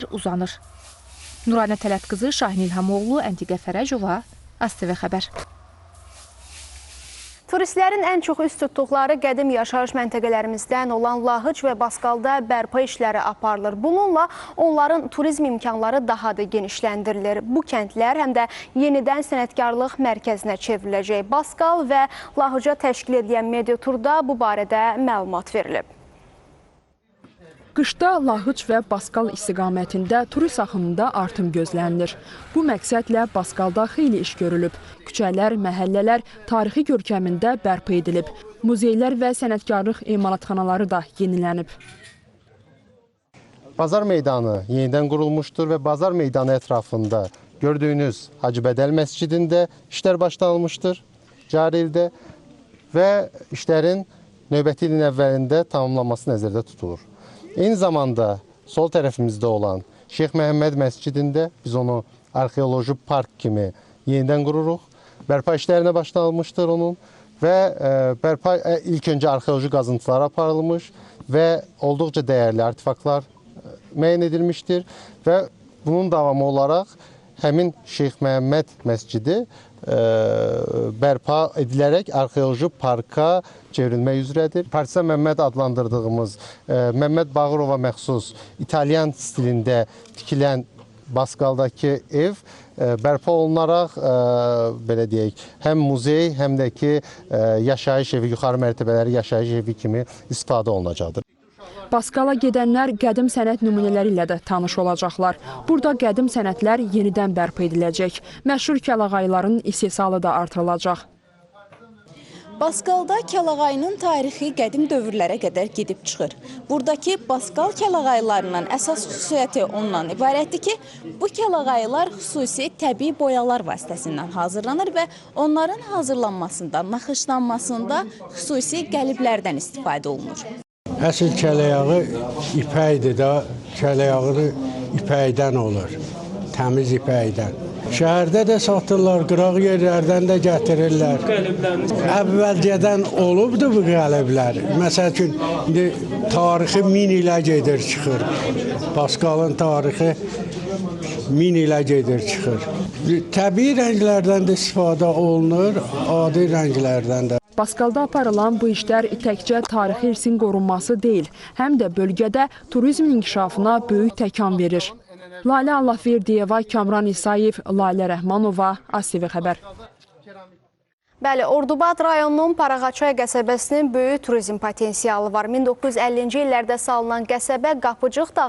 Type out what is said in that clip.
uzanır. Nuranə Tələt qızı, Şahin İlhamoğlu, Əntiqə Fərəcova, ASTV Xəbər. Turistlərin ən çox üst tutduqları qədim yaşayış məntəqələrimizdən olan Lahıc və Baskalda bərpa işləri aparılır. Bununla onların turizm imkanları daha da genişləndirilir. Bu kəndlər həm də yenidən sənətkarlıq mərkəzinə çevriləcək. Baskal və Lahıca təşkil edilən media turda bu barədə məlumat verilib. Qışda Lahıc və Baskal istiqamətində turist axınında artım gözlənilir. Bu məqsədlə Baskalda xeyli iş görülüb. Küçələr, məhəllələr tarixi görkəmində bərpa edilib. Muzeylər və sənətkarlıq emalatxanaları da yenilənib. Bazar meydanı yenidən qurulmuşdur və Bazar meydanı ətrafında gördüyünüz Hacıbədəl məscidində işlər başlanılmışdır cari ildə və işlərin növbəti ilin əvvəlində tamamlanması nəzərdə tutulur. Eyni zamanda sol tərəfimizdə olan Şeyx Məhəmməd məscidində biz onu arxeoloji park kimi yenidən qururuq. Bərpa işlərinə başlanılmışdır onun və ilk öncə arxeoloji qazıntılar aparılmış və olduqca dəyərli artefaktlar müəyyən edilmişdir və bunun davamı olaraq həmin Şeyx Məhəmməd məscidi bərpa edilərək arxeoloji parka çevrilmək üzrədir. Partisan Məmməd adlandırdığımız Məmməd Bağırova məxsus İtalyan stilində tikilən Baskaldakı ev bərpa olunaraq belə deyək, həm muzey, həm də ki yaşayış evi, yuxarı mərtəbələri yaşayış evi kimi istifadə olunacaqdır. Baskala gedənlər qədim sənət nümunələri ilə də tanış olacaqlar. Burada qədim sənətlər yenidən bərpa ediləcək. Məşhur kəlağayların istehsalı da artırılacaq. Baskalda kəlağayının tarixi qədim dövrlərə qədər gedib çıxır. Buradakı Baskal kəlağaylarının əsas xüsusiyyəti ondan ibarətdir ki, bu kəlağaylar xüsusi təbii boyalar vasitəsindən hazırlanır və onların hazırlanmasında, naxışlanmasında xüsusi qəliblərdən istifadə olunur. Əsl kələyağı ipəkdir də, kələyağı ipəkdən olur, təmiz ipəkdən. Şəhərdə də satırlar, qıraq yerlərdən də gətirirlər. Əvvəlcədən olubdur bu qəliblər. Məsəl üçün, tarixi 1000 ilə gedir çıxır. Baskalın tarixi 1000 ilə gedir çıxır. Təbii rənglərdən də istifadə olunur, adi rənglərdən də. Baskalda aparılan bu işlər təkcə tarixi irsin qorunması deyil, həm də bölgədə turizmin inkişafına böyük təkan verir. Lalə Allahverdiyeva, Kamran İsayev, Lalə Rəhmanova, ASTV Xəbər. Bəli, Ordubad rayonunun Parağaçay qəsəbəsinin böyük turizm potensialı var. 1950-ci illərdə salınan qəsəbə Qapıcıq dağı